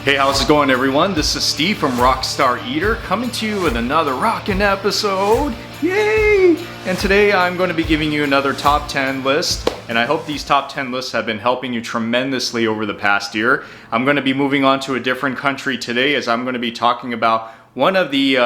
Hey, how's it going everyone? This is Steve from Rockstar Eater coming to you with another rockin' episode. Yay! And today I'm going to be giving you another top 10 list, and I hope these top 10 lists have been helping you tremendously over the past year. I'm going to be moving on to a different country today as I'm going to be talking about one of the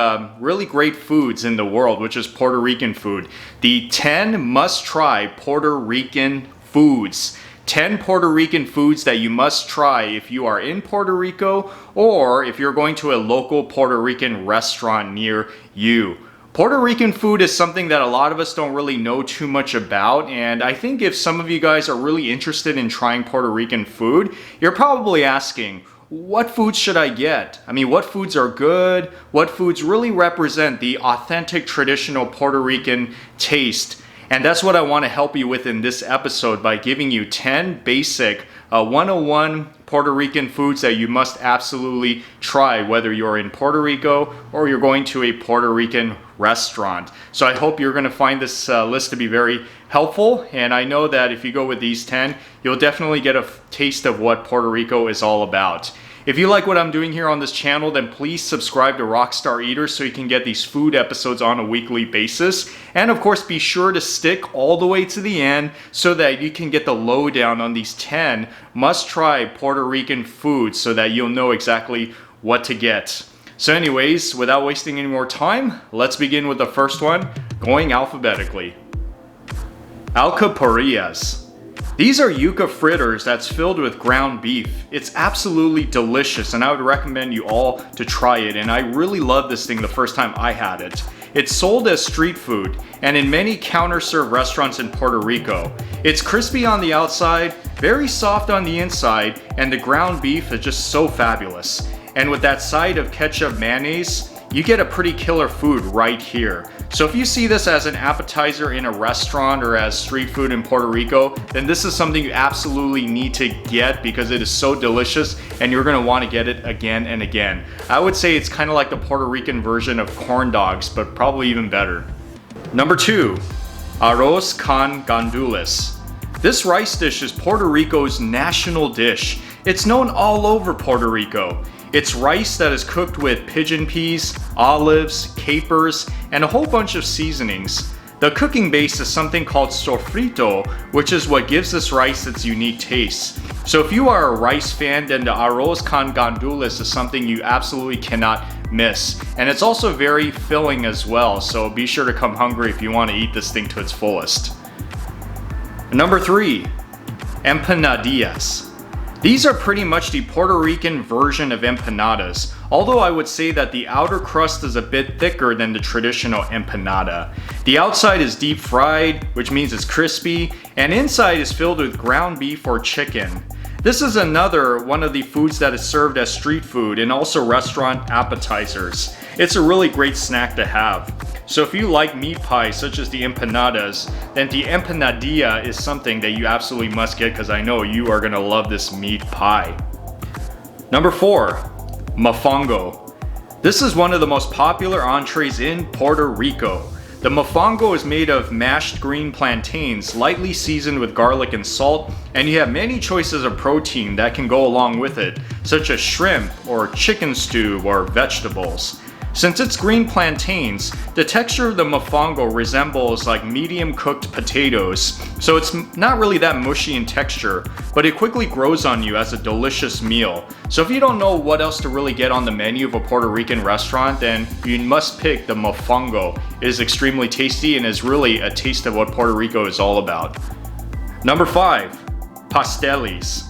really great foods in the world, which is Puerto Rican food. The 10 must-try Puerto Rican foods. 10 Puerto Rican foods that you must try if you are in Puerto Rico or if you're going to a local Puerto Rican restaurant near you. Puerto Rican food is something that a lot of us don't really know too much about, and I think if some of you guys are really interested in trying Puerto Rican food, you're probably asking, what foods should I get? I mean, what foods are good? What foods really represent the authentic traditional Puerto Rican taste? And that's what I want to help you with in this episode by giving you 10 basic 101 Puerto Rican foods that you must absolutely try, whether you're in Puerto Rico or you're going to a Puerto Rican restaurant. So I hope you're going to find this list to be very helpful. And I know that if you go with these 10, you'll definitely get a taste of what Puerto Rico is all about. If you like what I'm doing here on this channel, then please subscribe to Rockstar Eater so you can get these food episodes on a weekly basis. And of course, be sure to stick all the way to the end so that you can get the lowdown on these 10 must-try Puerto Rican foods so that you'll know exactly what to get. So anyways, without wasting any more time, let's begin with the first one, going alphabetically. Alcapurrias. These are yuca fritters that's filled with ground beef. It's absolutely delicious and I would recommend you all to try it, and I really loved this thing the first time I had it. It's sold as street food and in many counter-serve restaurants in Puerto Rico. It's crispy on the outside, very soft on the inside, and the ground beef is just so fabulous. And with that side of ketchup mayonnaise, you get a pretty killer food right here. So if you see this as an appetizer in a restaurant or as street food in Puerto Rico, then this is something you absolutely need to get because it is so delicious and you're gonna wanna get it again and again. I would say it's kind of like the Puerto Rican version of corn dogs, but probably even better. Number 2, Arroz con Gandules. This rice dish is Puerto Rico's national dish. It's known all over Puerto Rico. It's rice that is cooked with pigeon peas, olives, capers, and a whole bunch of seasonings. The cooking base is something called sofrito, which is what gives this rice its unique taste. So if you are a rice fan, then the arroz con gandules is something you absolutely cannot miss. And it's also very filling as well, so be sure to come hungry if you want to eat this thing to its fullest. Number 3, empanadillas. These are pretty much the Puerto Rican version of empanadas, although I would say that the outer crust is a bit thicker than the traditional empanada. The outside is deep fried, which means it's crispy, and inside is filled with ground beef or chicken. This is another one of the foods that is served as street food and also restaurant appetizers. It's a really great snack to have. So if you like meat pies such as the empanadas, then the empanadilla is something that you absolutely must get because I know you are going to love this meat pie. Number 4, mofongo. This is one of the most popular entrees in Puerto Rico. The mofongo is made of mashed green plantains, lightly seasoned with garlic and salt, and you have many choices of protein that can go along with it, such as shrimp or chicken stew or vegetables. Since it's green plantains, the texture of the mofongo resembles like medium cooked potatoes, so it's not really that mushy in texture, but it quickly grows on you as a delicious meal. So if you don't know what else to really get on the menu of a Puerto Rican restaurant, then you must pick the mofongo. It is extremely tasty and is really a taste of what Puerto Rico is all about. Number 5, pasteles.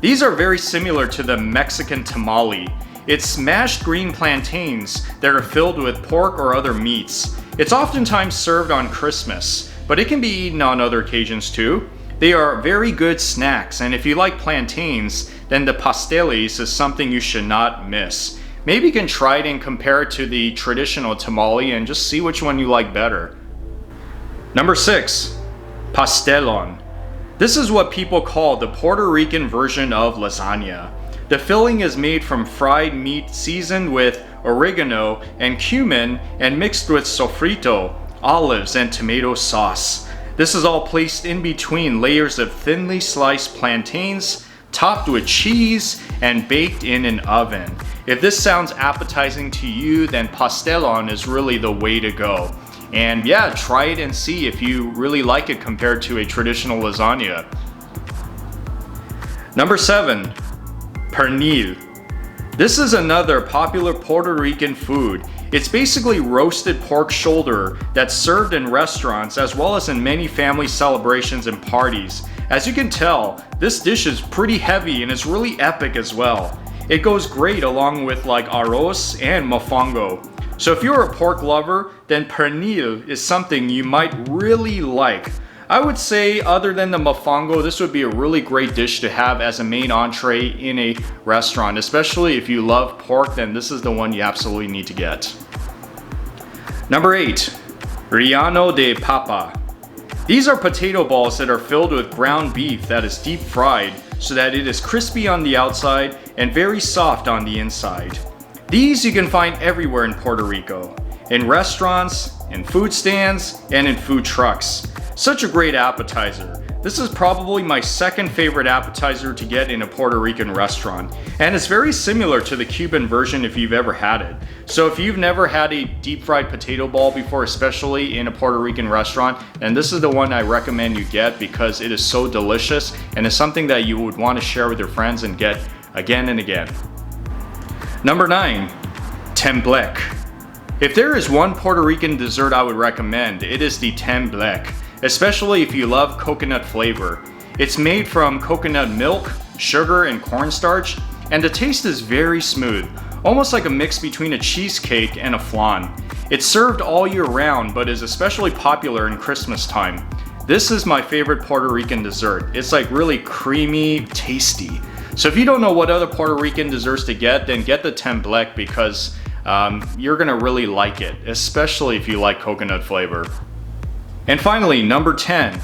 These are very similar to the Mexican tamale. It's smashed green plantains that are filled with pork or other meats. It's oftentimes served on Christmas, but it can be eaten on other occasions too. They are very good snacks, and if you like plantains, then the pasteles is something you should not miss. Maybe you can try it and compare it to the traditional tamale and just see which one you like better. Number 6, Pastelon. This is what people call the Puerto Rican version of lasagna. The filling is made from fried meat seasoned with oregano and cumin and mixed with sofrito, olives, and tomato sauce. This is all placed in between layers of thinly sliced plantains, topped with cheese, and baked in an oven. If this sounds appetizing to you, then Pastelon is really the way to go. And yeah, try it and see if you really like it compared to a traditional lasagna. Number 7, Pernil. This is another popular Puerto Rican food. It's basically roasted pork shoulder that's served in restaurants as well as in many family celebrations and parties. As you can tell, this dish is pretty heavy and it's really epic as well. It goes great along with like Arroz and Mofongo. So if you're a pork lover, then Pernil is something you might really like. I would say other than the Mofongo, this would be a really great dish to have as a main entree in a restaurant. Especially if you love pork, then this is the one you absolutely need to get. Number 8, Relleno de Papa. These are potato balls that are filled with ground beef that is deep fried so that it is crispy on the outside and very soft on the inside. These you can find everywhere in Puerto Rico, in restaurants, in food stands, and in food trucks. Such a great appetizer. This is probably my second favorite appetizer to get in a Puerto Rican restaurant, and it's very similar to the Cuban version if you've ever had it. So if you've never had a deep fried potato ball before, especially in a Puerto Rican restaurant, then this is the one I recommend you get because it is so delicious and it's something that you would want to share with your friends and get again and again. Number 9, Tembleque. If there is one Puerto Rican dessert I would recommend, it is the Tembleque, especially if you love coconut flavor. It's made from coconut milk, sugar, and cornstarch, and the taste is very smooth, almost like a mix between a cheesecake and a flan. It's served all year round, but is especially popular in Christmas time. This is my favorite Puerto Rican dessert. It's like really creamy, tasty. So if you don't know what other Puerto Rican desserts to get, then get the Tembleque because you're gonna really like it, especially if you like coconut flavor. And finally, number 10,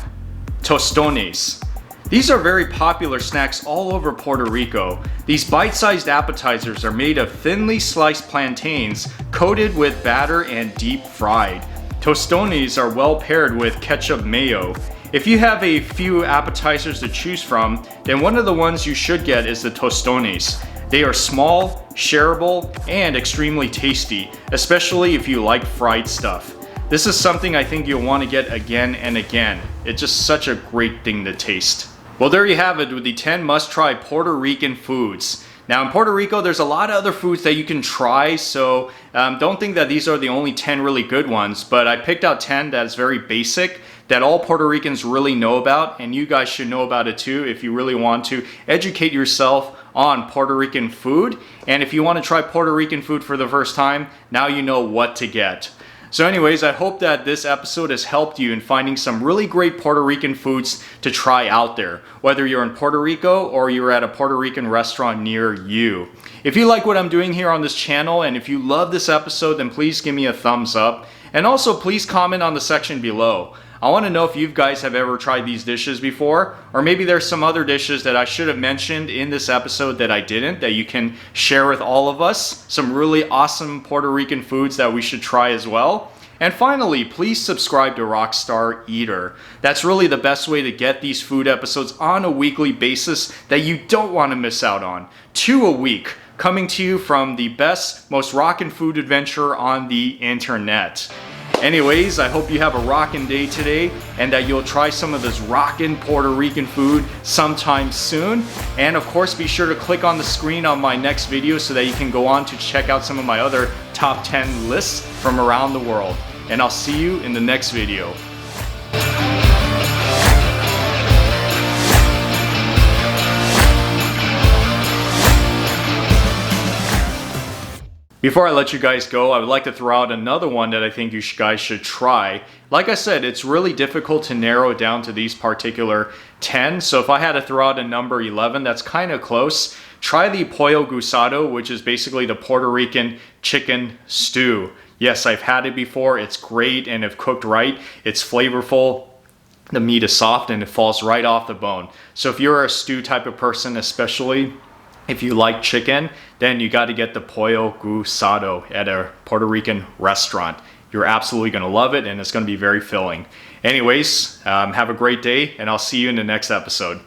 Tostones. These are very popular snacks all over Puerto Rico. These bite-sized appetizers are made of thinly sliced plantains coated with batter and deep fried. Tostones are well paired with ketchup mayo. If you have a few appetizers to choose from, then one of the ones you should get is the Tostones. They are small, shareable, and extremely tasty, especially if you like fried stuff. This is something I think you'll want to get again and again. It's just such a great thing to taste. Well, there you have it with the 10 must-try Puerto Rican foods. Now in Puerto Rico, there's a lot of other foods that you can try, so don't think that these are the only 10 really good ones, but I picked out 10 that's very basic, that all Puerto Ricans really know about, and you guys should know about it too if you really want to educate yourself on Puerto Rican food. And if you want to try Puerto Rican food for the first time, now you know what to get. So anyways, I hope that this episode has helped you in finding some really great Puerto Rican foods to try out there, whether you're in Puerto Rico or you're at a Puerto Rican restaurant near you. If you like what I'm doing here on this channel and if you love this episode, then please give me a thumbs up. And also please comment on the section below. I want to know if you guys have ever tried these dishes before, or maybe there's some other dishes that I should have mentioned in this episode that I didn't, that you can share with all of us. Some really awesome Puerto Rican foods that we should try as well. And finally, please subscribe to Rockstar Eater. That's really the best way to get these food episodes on a weekly basis that you don't want to miss out on. 2 a week, coming to you from the best, most rockin' food adventure on the internet. Anyways, I hope you have a rockin' day today and that you'll try some of this rockin' Puerto Rican food sometime soon. And of course, be sure to click on the screen on my next video so that you can go on to check out some of my other top 10 lists from around the world. And I'll see you in the next video. Before I let you guys go, I would like to throw out another one that I think you guys should try. Like I said, it's really difficult to narrow it down to these particular 10. So if I had to throw out a number 11, that's kind of close. Try the Pollo Guisado, which is basically the Puerto Rican chicken stew. Yes, I've had it before. It's great, and if cooked right, it's flavorful. The meat is soft and it falls right off the bone. So if you're a stew type of person, especially if you like chicken, then you got to get the Pollo Guisado at a Puerto Rican restaurant. You're absolutely going to love it, and it's going to be very filling. Anyways, have a great day, and I'll see you in the next episode.